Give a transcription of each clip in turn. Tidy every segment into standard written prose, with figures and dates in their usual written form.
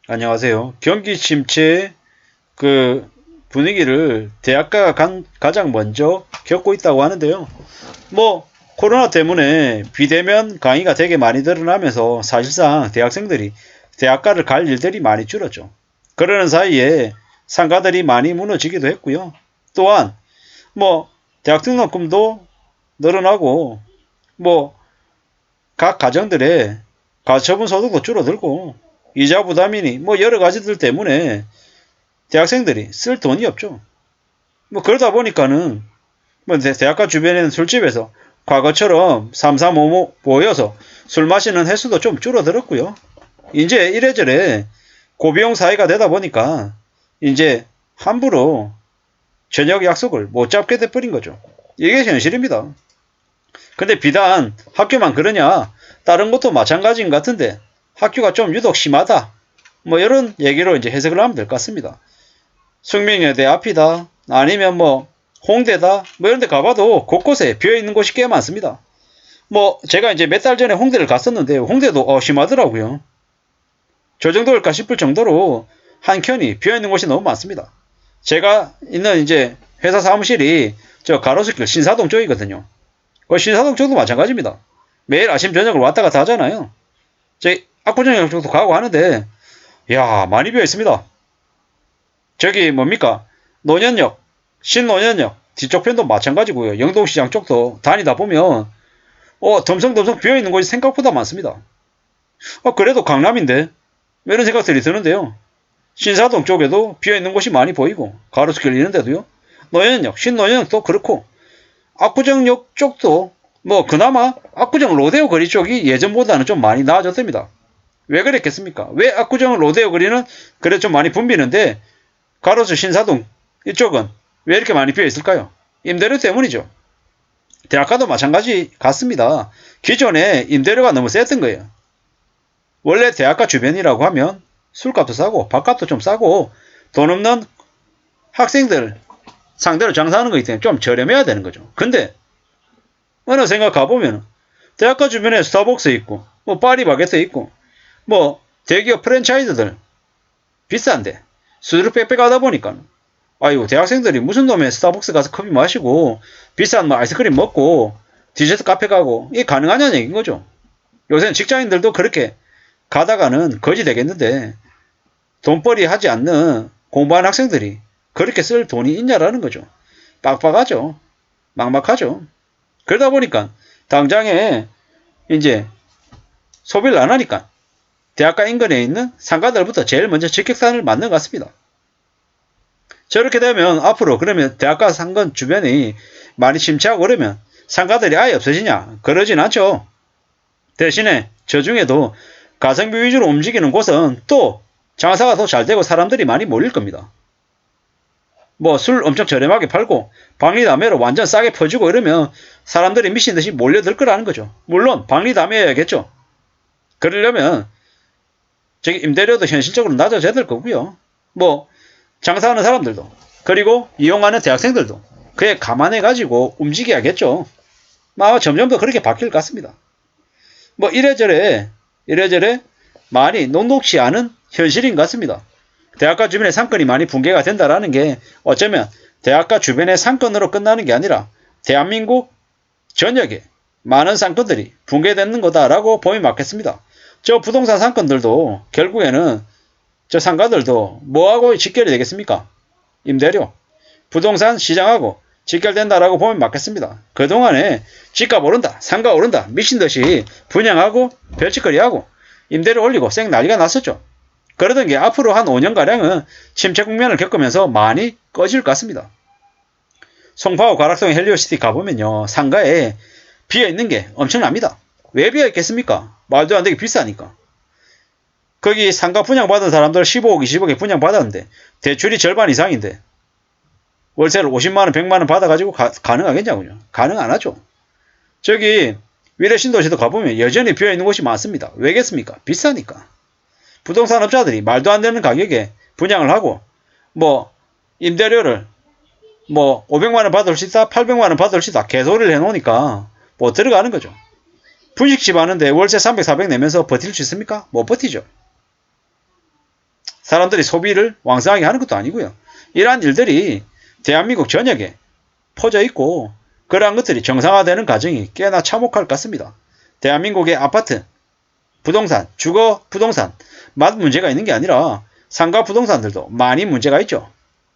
안녕하세요. 경기 침체 분위기를 대학가가 가장 먼저 겪고 있다고 하는데요. 뭐 코로나 때문에 비대면 강의가 되게 많이 늘어나면서 사실상 대학생들이 대학가를 갈 일들이 많이 줄었죠. 그러는 사이에 상가들이 많이 무너지기도 했고요. 또한 뭐 대학 등록금도 늘어나고 뭐 각 가정들의 가처분 소득도 줄어들고 이자 부담이니 뭐 여러 가지들 때문에 대학생들이 쓸 돈이 없죠. 뭐 그러다 보니까는 뭐 대학가 주변에는 술집에서 과거처럼 삼삼오오 모여서 술 마시는 횟수도 좀 줄어들었고요. 이제 이래저래 고비용 사회가 되다 보니까 이제 함부로 저녁 약속을 못 잡게 돼버린 거죠. 이게 현실입니다. 근데 비단 학교만 그러냐? 다른 것도 마찬가지인 것 같은데 학교가 좀 유독 심하다. 뭐 이런 얘기로 이제 해석을 하면 될 것 같습니다. 숙명여대 앞이다. 아니면 뭐 홍대다. 뭐 이런 데 가봐도 곳곳에 비어있는 곳이 꽤 많습니다. 뭐 제가 이제 몇 달 전에 홍대를 갔었는데 홍대도 심하더라고요. 저 정도일까 싶을 정도로 한켠이 비어있는 곳이 너무 많습니다. 제가 있는 이제 회사 사무실이 저 가로수길 신사동 쪽이거든요. 그 신사동 쪽도 마찬가지입니다. 매일 아침 저녁을 왔다 갔다 하잖아요. 제 압구정역 쪽도 가고 하는데 야 많이 비어 있습니다. 저기 뭡니까 노년역 신노년역 뒤쪽 편도 마찬가지고요. 영동시장 쪽도 다니다 보면 덤성덤성 비어있는 곳이 생각보다 많습니다. 그래도 강남인데 이런 생각들이 드는데요. 신사동 쪽에도 비어있는 곳이 많이 보이고 가로수길 이런 데도요. 노년역 신노년역도 그렇고 압구정역 쪽도 뭐 그나마 압구정 로데오 거리 쪽이 예전보다는 좀 많이 나아졌답니다. 왜 그랬겠습니까? 왜 압구정 로데오 거리는 그래 좀 많이 붐비는데 가로수 신사동 이쪽은 왜 이렇게 많이 비어 있을까요? 임대료 때문이죠. 대학가도 마찬가지 같습니다. 기존에 임대료가 너무 셌던 거예요. 원래 대학가 주변이라고 하면 술값도 싸고 밥값도 좀 싸고 돈 없는 학생들 상대로 장사하는 거기 때문에 좀 저렴해야 되는 거죠. 근데 어느 생각 가보면 대학가 주변에 스타벅스 있고 뭐 파리바게트 있고 뭐 대기업 프랜차이즈들 비싼데 수수료 빽빽하다 보니까 아이고 대학생들이 무슨 놈의 스타벅스 가서 커피 마시고 비싼 뭐 아이스크림 먹고 디저트 카페 가고 이게 가능하냐는 얘기인 거죠. 요새는 직장인들도 그렇게 가다가는 거지 되겠는데 돈벌이 하지 않는 공부하는 학생들이 그렇게 쓸 돈이 있냐라는 거죠. 빡빡하죠. 막막하죠. 그러다 보니까 당장에 이제 소비를 안 하니까 대학가 인근에 있는 상가들부터 제일 먼저 직격탄을 맞는 것 같습니다. 저렇게 되면 앞으로 그러면 대학가 상권 주변이 많이 침체하고 그러면 상가들이 아예 없어지냐? 그러진 않죠. 대신에 저 중에도 가성비 위주로 움직이는 곳은 또 장사가 더 잘 되고 사람들이 많이 몰릴 겁니다. 뭐 술 엄청 저렴하게 팔고 방리담회로 완전 싸게 퍼주고 이러면 사람들이 미친듯이 몰려들 거라는 거죠. 물론 방리담회여야겠죠. 그러려면 저기 임대료도 현실적으로 낮아져야 될 거고요. 뭐 장사하는 사람들도 그리고 이용하는 대학생들도 그에 감안해가지고 움직여야겠죠. 아마 점점 더 그렇게 바뀔 것 같습니다. 뭐 이래저래 많이 녹록치 않은 현실인 것 같습니다. 대학가 주변에 상권이 많이 붕괴가 된다라는 게 어쩌면 대학가 주변의 상권으로 끝나는 게 아니라 대한민국 전역에 많은 상권들이 붕괴되는 거다라고 보면 맞겠습니다. 저 부동산 상권들도 결국에는 저 상가들도 뭐하고 직결이 되겠습니까? 임대료. 부동산 시장하고 직결된다라고 보면 맞겠습니다. 그동안에 집값 오른다, 상가 오른다, 미친듯이 분양하고 별짓거리하고 임대료 올리고 쌩 난리가 났었죠. 그러던 게 앞으로 한 5년가량은 침체 국면을 겪으면서 많이 꺼질 것 같습니다. 송파구 가락동 헬리오시티 가보면요. 상가에 비어있는 게 엄청납니다. 왜 비어있겠습니까? 말도 안 되게 비싸니까. 거기 상가 분양받은 사람들 15억, 20억에 분양받았는데 대출이 절반 이상인데 월세를 50만원, 100만원 받아가지고 가능하겠냐고요. 가능 안 하죠. 저기 위례신도시도 가보면 여전히 비어있는 곳이 많습니다. 왜겠습니까? 비싸니까. 부동산 업자들이 말도 안 되는 가격에 분양을 하고 뭐 임대료를 뭐 500만원 받을 수 있다, 800만원 받을 수 있다 개소리를 해놓으니까 뭐 들어가는 거죠. 분식집 하는데 월세 300, 400 내면서 버틸 수 있습니까? 못 버티죠. 사람들이 소비를 왕성하게 하는 것도 아니고요. 이러한 일들이 대한민국 전역에 퍼져 있고 그러한 것들이 정상화되는 과정이 꽤나 참혹할 것 같습니다. 대한민국의 아파트, 부동산, 주거 부동산 만 문제가 있는 게 아니라 상가 부동산들도 많이 문제가 있죠.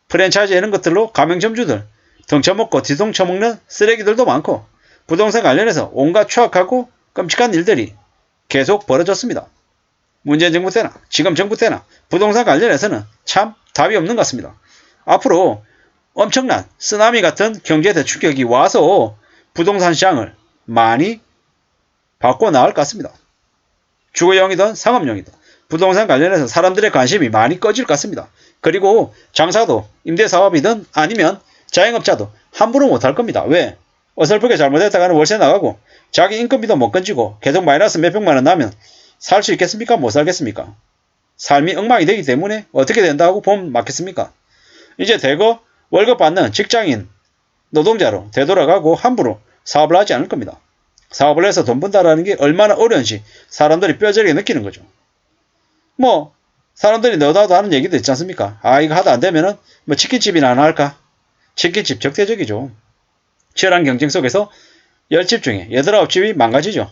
프랜차이즈 이런 것들로 가맹점주들 덩쳐먹고 뒤통쳐먹는 쓰레기들도 많고 부동산 관련해서 온갖 추악하고 끔찍한 일들이 계속 벌어졌습니다. 문재인 정부 때나 지금 정부 때나 부동산 관련해서는 참 답이 없는 것 같습니다. 앞으로 엄청난 쓰나미 같은 경제 대충격이 와서 부동산 시장을 많이 바꿔 나갈 것 같습니다. 주거용이든 상업용이든 부동산 관련해서 사람들의 관심이 많이 꺼질 것 같습니다. 그리고 장사도 임대사업이든 아니면 자영업자도 함부로 못할 겁니다. 왜? 어설프게 잘못했다가는 월세 나가고 자기 인건비도 못 건지고 계속 마이너스 몇백만 원 나면 살 수 있겠습니까? 못 살겠습니까? 삶이 엉망이 되기 때문에 어떻게 된다고 보면 맞겠습니까? 이제 대거 월급 받는 직장인 노동자로 되돌아가고 함부로 사업을 하지 않을 겁니다. 사업을 해서 돈 번다라는 게 얼마나 어려운지 사람들이 뼈저리게 느끼는 거죠. 뭐 사람들이 너다도 하는 얘기도 있지 않습니까? 아 이거 하다 안 되면은 뭐 치킨집이나 하나 할까? 치킨집 적대적이죠. 치열한 경쟁 속에서 10집 중에 8, 9집이 망가지죠.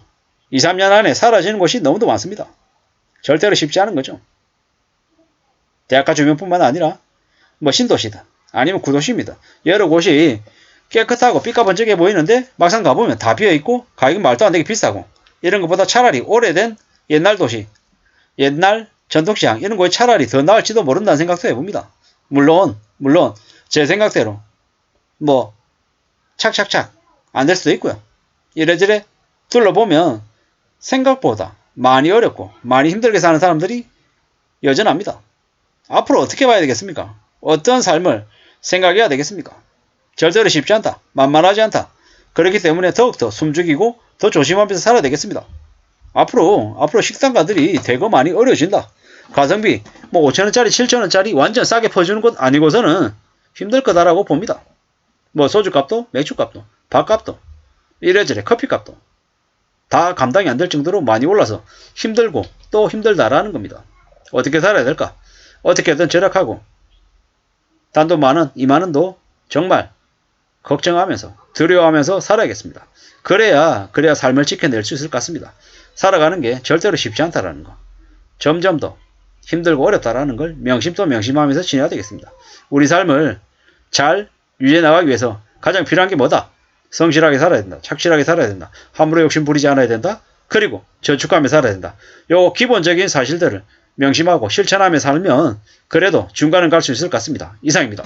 2, 3년 안에 사라지는 곳이 너무도 많습니다. 절대로 쉽지 않은 거죠. 대학가 주변뿐만 아니라 뭐 신도시다 아니면 구도시입니다. 여러 곳이 깨끗하고 삐까번쩍해 보이는데 막상 가보면 다 비어있고 가격은 말도 안 되게 비싸고 이런 것보다 차라리 오래된 옛날 도시, 옛날 전통시장 이런 곳이 차라리 더 나을지도 모른다는 생각도 해봅니다. 물론 제 생각대로 뭐 착착착 안 될 수도 있고요. 이래저래 둘러보면 생각보다 많이 어렵고 많이 힘들게 사는 사람들이 여전합니다. 앞으로 어떻게 봐야 되겠습니까? 어떤 삶을 생각해야 되겠습니까? 절대로 쉽지 않다. 만만하지 않다. 그렇기 때문에 더욱더 숨죽이고 더 조심하면서 살아야 되겠습니다. 앞으로 식당가들이 대거 많이 어려워진다. 가성비 뭐 5천원짜리 7천원짜리 완전 싸게 퍼주는 곳 아니고서는 힘들 거다라고 봅니다. 뭐 소주값도 맥주값도 밥값도 이래저래 커피값도 다 감당이 안 될 정도로 많이 올라서 힘들고 또 힘들다라는 겁니다. 어떻게 살아야 될까? 어떻게든 절약하고 단돈 만원, 2만원도 정말 걱정하면서 두려워하면서 살아야겠습니다. 그래야 삶을 지켜낼 수 있을 것 같습니다. 살아가는 게 절대로 쉽지 않다라는 거. 점점 더 힘들고 어렵다라는 걸 명심도 명심하면서 지내야 되겠습니다. 우리 삶을 잘 유지해 나가기 위해서 가장 필요한 게 뭐다? 성실하게 살아야 된다. 착실하게 살아야 된다. 함부로 욕심 부리지 않아야 된다. 그리고 저축하며 살아야 된다. 요 기본적인 사실들을 명심하고 실천하며 살면 그래도 중간은 갈 수 있을 것 같습니다. 이상입니다.